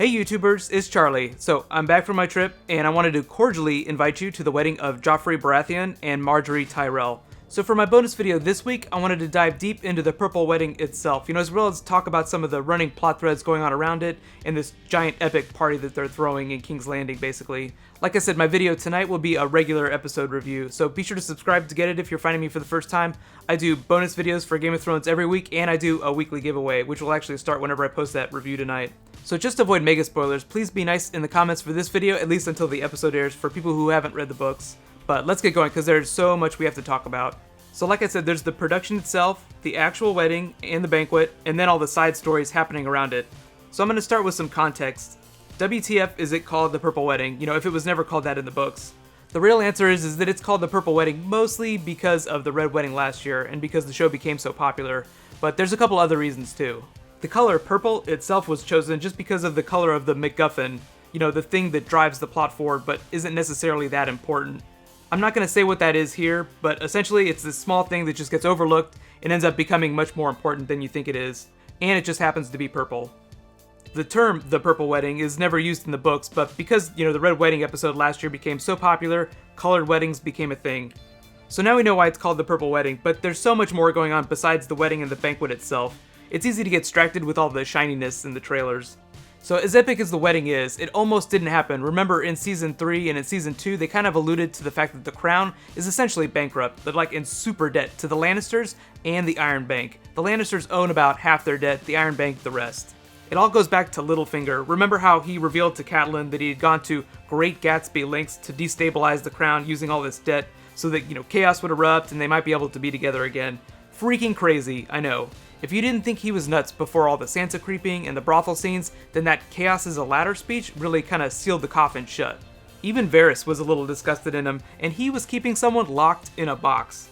Hey YouTubers, it's Charlie. So I'm back from my trip, and I wanted to cordially invite you to the wedding of Joffrey Baratheon and Margaery Tyrell. So for my bonus video this week, I wanted to dive deep into the Purple Wedding itself, as well as talk about some of the running plot threads going on around it, and this giant epic party that they're throwing in King's Landing, basically. Like I said, my video tonight will be a regular episode review, so be sure to subscribe to get it if you're finding me for the first time. I do bonus videos for Game of Thrones every week, and I do a weekly giveaway, which will actually start whenever I post that review tonight. So just to avoid mega spoilers, please be nice in the comments for this video, at least until the episode airs, for people who haven't read the books. But let's get going, because there's so much we have to talk about. So like I said, there's the production itself, the actual wedding, and the banquet, and then all the side stories happening around it. So I'm going to start with some context. WTF is it called the Purple Wedding, if it was never called that in the books? The real answer is that it's called the Purple Wedding mostly because of the Red Wedding last year, and because the show became so popular, but there's a couple other reasons too. The color purple itself was chosen just because of the color of the MacGuffin, the thing that drives the plot forward but isn't necessarily that important. I'm not going to say what that is here, but essentially it's this small thing that just gets overlooked and ends up becoming much more important than you think it is, and it just happens to be purple. The term, the Purple Wedding, is never used in the books, but because, the Red Wedding episode last year became so popular, colored weddings became a thing. So now we know why it's called the Purple Wedding, but there's so much more going on besides the wedding and the banquet itself. It's easy to get distracted with all the shininess in the trailers. So as epic as the wedding is, it almost didn't happen. Remember in Season 3 and in Season 2, they kind of alluded to the fact that the Crown is essentially bankrupt. They're like in super debt to the Lannisters and the Iron Bank. The Lannisters own about half their debt, the Iron Bank the rest. It all goes back to Littlefinger. Remember how he revealed to Catelyn that he had gone to Great Gatsby lengths to destabilize the Crown using all this debt so that, chaos would erupt and they might be able to be together again. Freaking crazy, I know. If you didn't think he was nuts before all the Sansa creeping and the brothel scenes, then that chaos is a ladder speech really kind of sealed the coffin shut. Even Varys was a little disgusted in him, and he was keeping someone locked in a box.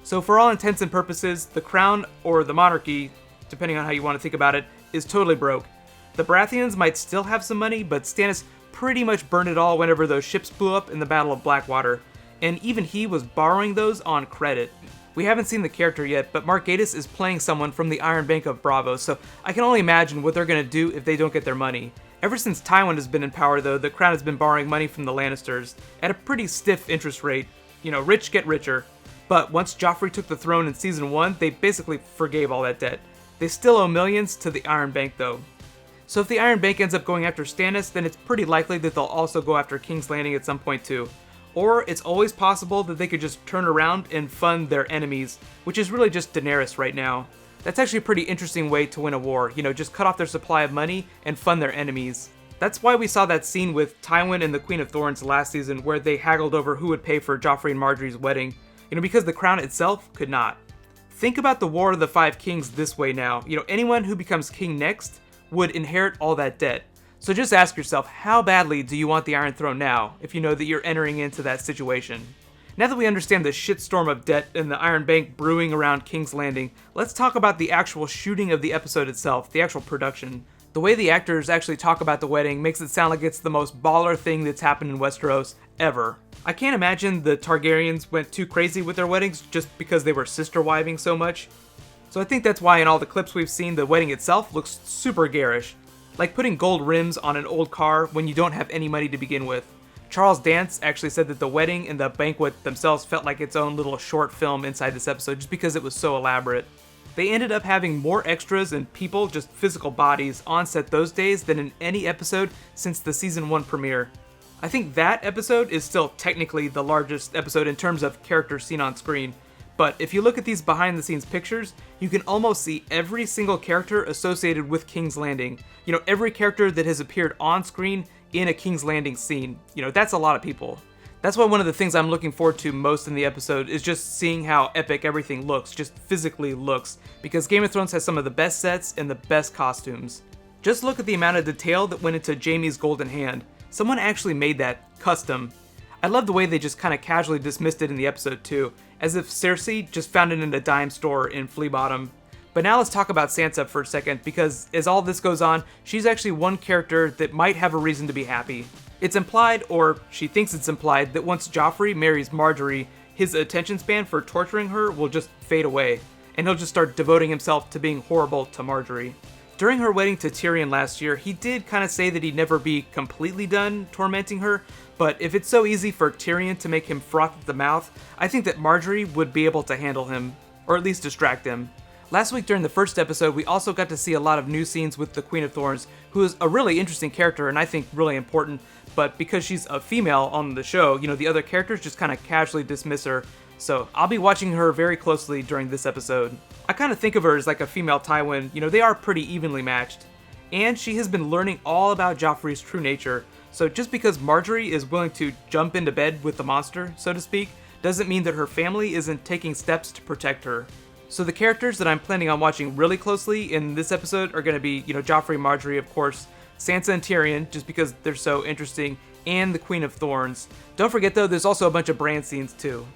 So for all intents and purposes, the crown, or the monarchy, depending on how you want to think about it, is totally broke. The Baratheons might still have some money, but Stannis pretty much burned it all whenever those ships blew up in the Battle of Blackwater, and even he was borrowing those on credit. We haven't seen the character yet, but Mark Gatiss is playing someone from the Iron Bank of Braavos, so I can only imagine what they're going to do if they don't get their money. Ever since Tywin has been in power though, the Crown has been borrowing money from the Lannisters, at a pretty stiff interest rate. Rich get richer. But once Joffrey took the throne in Season 1, they basically forgave all that debt. They still owe millions to the Iron Bank though. So if the Iron Bank ends up going after Stannis, then it's pretty likely that they'll also go after King's Landing at some point too. Or it's always possible that they could just turn around and fund their enemies, which is really just Daenerys right now. That's actually a pretty interesting way to win a war, just cut off their supply of money and fund their enemies. That's why we saw that scene with Tywin and the Queen of Thorns last season where they haggled over who would pay for Joffrey and Margaery's wedding, because the crown itself could not. Think about the War of the Five Kings this way now. Anyone who becomes king next would inherit all that debt. So just ask yourself, how badly do you want the Iron Throne now, if you know that you're entering into that situation? Now that we understand the shitstorm of debt and the Iron Bank brewing around King's Landing, let's talk about the actual shooting of the episode itself, the actual production. The way the actors actually talk about the wedding makes it sound like it's the most baller thing that's happened in Westeros ever. I can't imagine the Targaryens went too crazy with their weddings just because they were sister-wiving so much. So I think that's why in all the clips we've seen, the wedding itself looks super garish. Like putting gold rims on an old car when you don't have any money to begin with. Charles Dance actually said that the wedding and the banquet themselves felt like its own little short film inside this episode just because it was so elaborate. They ended up having more extras and people, just physical bodies, on set those days than in any episode since the Season 1 premiere. I think that episode is still technically the largest episode in terms of characters seen on screen. But if you look at these behind the scenes pictures, you can almost see every single character associated with King's Landing. Every character that has appeared on screen in a King's Landing scene. That's a lot of people. That's why one of the things I'm looking forward to most in the episode is just seeing how epic everything looks, just physically looks, because Game of Thrones has some of the best sets and the best costumes. Just look at the amount of detail that went into Jaime's golden hand. Someone actually made that custom. I love the way they just kind of casually dismissed it in the episode too, as if Cersei just found it in a dime store in Flea Bottom. But now let's talk about Sansa for a second, because as all this goes on, she's actually one character that might have a reason to be happy. It's implied, or she thinks it's implied, that once Joffrey marries Margaery, his attention span for torturing her will just fade away, and he'll just start devoting himself to being horrible to Margaery. During her wedding to Tyrion last year, he did kind of say that he'd never be completely done tormenting her, but if it's so easy for Tyrion to make him froth at the mouth, I think that Margaery would be able to handle him, or at least distract him. Last week during the first episode, we also got to see a lot of new scenes with the Queen of Thorns, who is a really interesting character and I think really important, but because she's a female on the show, the other characters just kind of casually dismiss her, so I'll be watching her very closely during this episode. I kind of think of her as like a female Tywin, they are pretty evenly matched. And she has been learning all about Joffrey's true nature, so just because Margaery is willing to jump into bed with the monster, so to speak, doesn't mean that her family isn't taking steps to protect her. So the characters that I'm planning on watching really closely in this episode are going to be, Joffrey, Margaery, of course, Sansa and Tyrion, just because they're so interesting, and the Queen of Thorns. Don't forget though, there's also a bunch of Bran scenes too.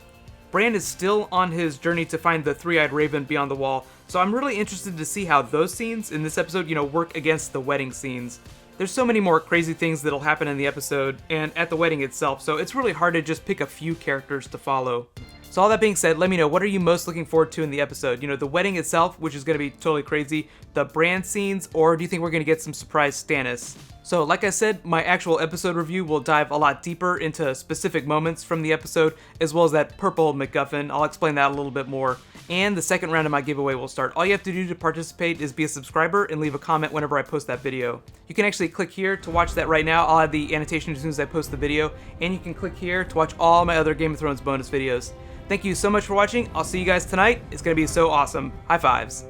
Bran is still on his journey to find the three-eyed raven beyond the wall, so I'm really interested to see how those scenes in this episode, work against the wedding scenes. There's so many more crazy things that'll happen in the episode and at the wedding itself, so it's really hard to just pick a few characters to follow. So all that being said, let me know, what are you most looking forward to in the episode? The wedding itself, which is going to be totally crazy, the Bran scenes, or do you think we're going to get some surprise Stannis? So like I said, my actual episode review will dive a lot deeper into specific moments from the episode, as well as that purple MacGuffin. I'll explain that a little bit more. And the second round of my giveaway will start. All you have to do to participate is be a subscriber and leave a comment whenever I post that video. You can actually click here to watch that right now. I'll add the annotation as soon as I post the video. And you can click here to watch all my other Game of Thrones bonus videos. Thank you so much for watching. I'll see you guys tonight. It's going to be so awesome. High fives.